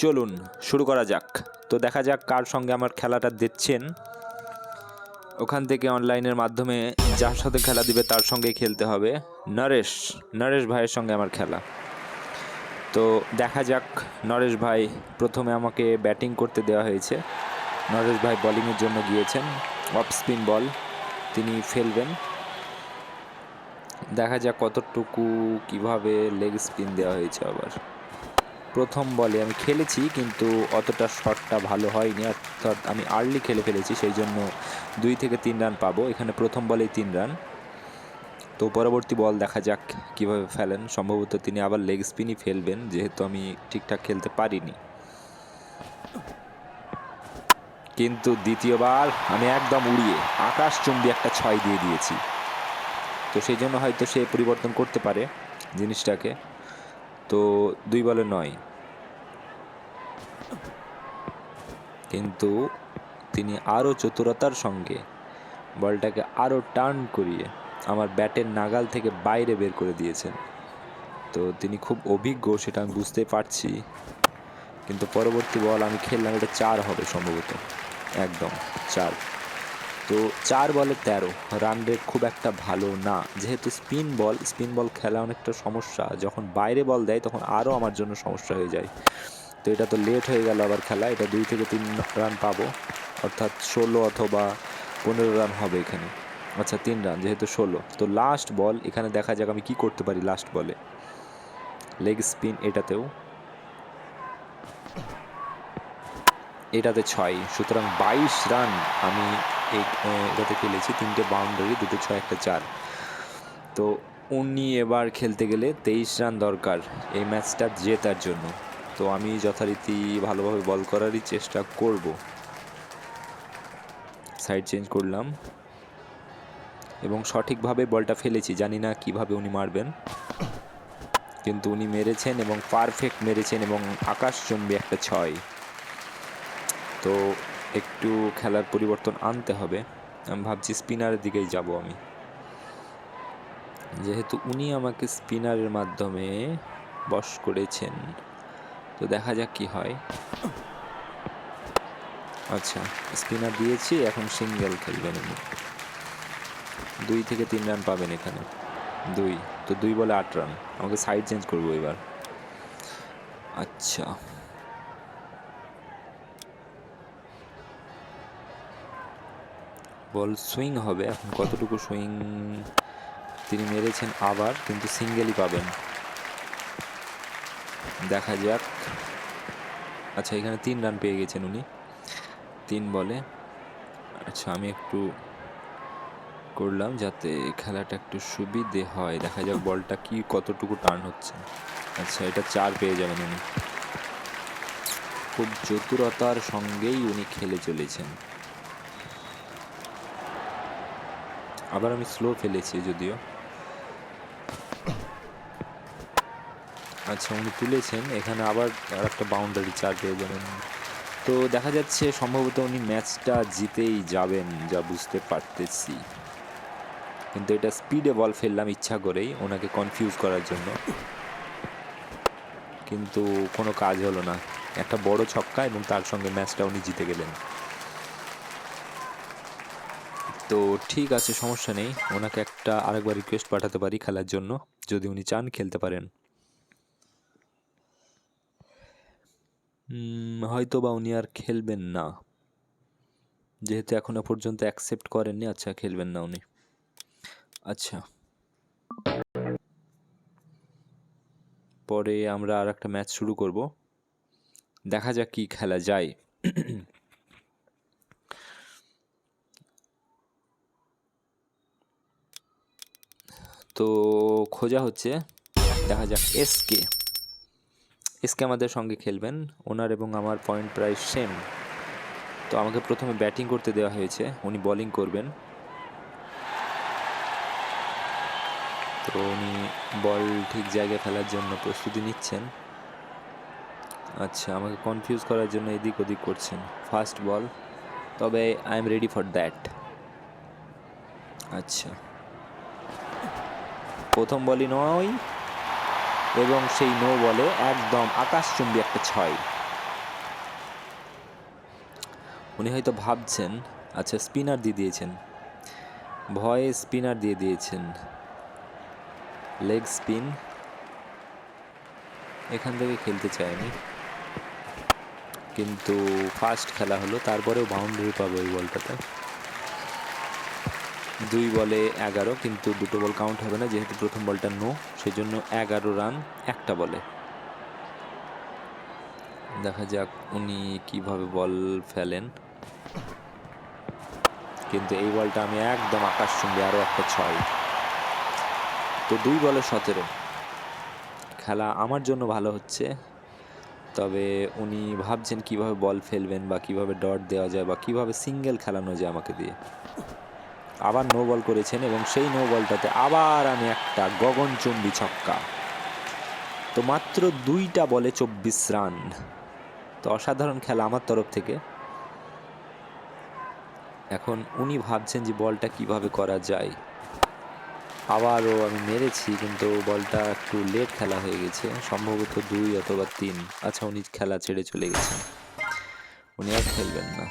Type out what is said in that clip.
চলুন শুরু করা যাক। তো দেখা যাক কার সঙ্গে আমার খেলাটা দিচ্ছেন। ওখান থেকে অনলাইনের মাধ্যমে যার সাথে খেলা দিবে তার সঙ্গে খেলতে হবে। নরেশ ভাইয়ের সঙ্গে আমার খেলা। তো দেখা যাক। নরেশ ভাই প্রথমে আমাকে ব্যাটিং করতে দেওয়া হয়েছে। নরেশ ভাই বোলিংয়ের জন্য গিয়েছেন। অফ স্পিন বল তিনি ফেলবেন। দেখা যাক কতটুকু কিভাবে লেগ স্পিন দেওয়া হয়েছে। আবার প্রথম বলে আমি খেলেছি, কিন্তু অতটা শটটা ভালো হয়নি, অর্থাৎ আমি আর্লি খেলে ফেলেছি, সেই জন্য 2 থেকে 3 রান পাবো। এখানে প্রথম বলেই 3 রান। তো পরবর্তী বল দেখা যাক কিভাবে ফেলেন। সম্ভবত তিনি আবার লেগ স্পিনই ফেলবেন, যেহেতু আমি ঠিকঠাক খেলতে পারিনি। কিন্তু দ্বিতীয়বার আমি একদম উড়িয়ে আকাশচুম্বী একটা 6 দিয়ে দিয়েছি। তো সেই জন্য হয়তো সে পরিবর্তন করতে পারে জিনিসটাকে। তো 2 বলে 9, কিন্তু তিনি আরও চতুরতার সঙ্গে বলটাকে আরও টার্ন করিয়ে আমার ব্যাটের নাগাল থেকে বাইরে বের করে দিয়েছেন। তো তিনি খুব অভিজ্ঞ, সেটা আমি বুঝতে পারছি। কিন্তু পরবর্তী বল আমি খেললাম, এটা 4 হবে সম্ভবত, একদম 4। তো 4 বলে 13, রান রেট খুব একটা ভালো না। যেহেতু স্পিন বল খেলা অনেকটা সমস্যা, যখন বাইরে বল দেয় তখন আরও আমার জন্য সমস্যা হয়ে যায়। তো এটা তো লেট হয়ে গেল আবার খেলা। এটা 2 থেকে 3 রান পাবো, অর্থাৎ 16 অথবা 15 রান হবে এখানে। আচ্ছা 3 রান যেহেতু 16। তো লাস্ট বল, এখানে দেখা যাক আমি কি করতে পারি লাস্ট বলে। লেগ স্পিন এটাতে 6, সুতরাং 22 রান আমি এটাতে খেলেছি। 3টে বাউন্ডারি, 2টো 6, একটা 4। তো উনি এবার খেলতে গেলে 23 রান দরকার এই ম্যাচটা জেতার জন্য। তো আমি যথারীতি ভালোভাবে বল করারই চেষ্টা করব। সাইড চেঞ্জ করলাম এবং সঠিকভাবে বলটা ফেলেছি। জানি না কিভাবে উনি মারবেন, কিন্তু উনি মেরেছেন এবং পারফেক্ট মেরেছেন এবং আকাশচুম্বী একটা 6। তো একটু খেলার পরিবর্তন আনতে হবে। আমি ভাবছি স্পিনারের দিকেই যাব আমি, যেহেতু উনি আমাকে স্পিনারের মাধ্যমে বশ করেছেন। তো দেখা যাক কি হয়। আচ্ছা স্পিনার দিয়েছি, এখন সিঙ্গেল খেলবেন উনি। 2 থেকে 3 রান পাবেন এখানে। 2, তো 2 বলে 8 রান। আমাকে সাইড চেঞ্জ করবো এবার। আচ্ছা বল সুইং হবে। এখন কতটুকু সুইং তিনি মেরেছেন আবার, কিন্তু সিঙ্গেলই পাবেন। দেখা যাক। আচ্ছা এখানে 3 রান পেয়ে গেছেন উনি 3 বলে। আচ্ছা আমি একটু করলাম যাতে খেলাটা একটু সুবিধে হয়। দেখা যাক বলটা কি কতটুকু টার্ন হচ্ছে। আচ্ছা এটা 4 পেয়ে যাবেন উনি। খুব চতুরতার সঙ্গেই উনি খেলে চলেছেন। আবার আমি স্লো ফেলেছি যদিও। আচ্ছা উনি তুলেছেন, এখানে আবার একটা বাউন্ডারি 4 পেয়ে যাবেন। তো দেখা যাচ্ছে সম্ভবত উনি ম্যাচটা জিতেই যাবেন, যা বুঝতে পারতেছি। কিন্তু এটা স্পিডে বল ফেললাম ইচ্ছা করেই ওনাকে কনফিউজ করার জন্য, কিন্তু কোনো কাজ হলো না। একটা বড় ছক্কা এবং তার সঙ্গে ম্যাচটা উনি জিতে গেলেন। তো ঠিক আছে, সমস্যা নেই। ওনাকে আরেকবার রিকোয়েস্ট পাঠাতে পারি খেলার জন্য, যদি উনি চান খেলতে পারেন। হয়তো বা উনি আর খেলবেন না, যেহেতু এখনো পর্যন্ত অ্যাকসেপ্ট করেননি। আচ্ছা খেলবেন না উনি। আচ্ছা পরে আমরা আর একটা ম্যাচ শুরু করব, দেখা যাক কি খেলা যায়। তো খোঁজা হচ্ছে, দেখা যাক। এসকে আমাদের সঙ্গে খেলবেন। ওনার এবং আমার পয়েন্ট প্রায় সেম। তো আমাকে প্রথমে ব্যাটিং করতে দেওয়া হয়েছে, উনি বোলিং করবেন। তো উনি বল ঠিক জায়গায় ফেলার জন্য প্রস্তুতি নিচ্ছেন। আচ্ছা আমাকে কনফিউজ করার জন্য এদিক ওদিক করছেন। ফার্স্ট বল, তবে I am ready for that. আচ্ছা প্রথম বলই নয়, এবং সেই নো বলে একদম আকাশচুম্বী একটা 6। উনি হয়তো ভাবছেন, আচ্ছা স্পিনার দিয়ে দিয়েছেন, ভয়ে স্পিনার দিয়ে দিয়েছেন, লেগ স্পিন, এখান থেকে খেলতে চাইনি, কিন্তু ফাস্ট খেলা হলো, তারপরেও বাউন্ডারি পাবো এই বলটাতে। 2 বলে 11, কিন্তু দুটো বল কাউন্ট হবে না যেহেতু প্রথম বলটা নো, সেজন্য 11 রান একটা বলে। দেখা যাক উনি কিভাবে বল ফেলেন, কিন্তু এই বলটা আমি একদম আকাশচুম্বী, আরও একটা 6। তো 2 বলে 17। খেলা আমার জন্য ভালো হচ্ছে, তবে উনি ভাবছেন কিভাবে বল ফেলবেন বা কিভাবে ডট দেওয়া যায় বা কিভাবে সিঙ্গেল খেলানো যায় আমাকে দিয়ে। আবার নো বল করেছেন এবং সেই নো বলটাতে আবার আমি একটা গগনচুম্বী ছক্কা। তো মাত্র 2টা বলে 24 রান। তো অসাধারণ খেলা আমার তরফ থেকে। এখন উনি ভাবছেন যে বলটা কিভাবে করা যায়। আবারও আমি মেরেছি, কিন্তু বলটা একটু লেট খেলা হয়ে গেছে, সম্ভবত 2 অথবা 3। আচ্ছা, উনি খেলা ছেড়ে চলে গেছেন, উনি আর খেলবেন না।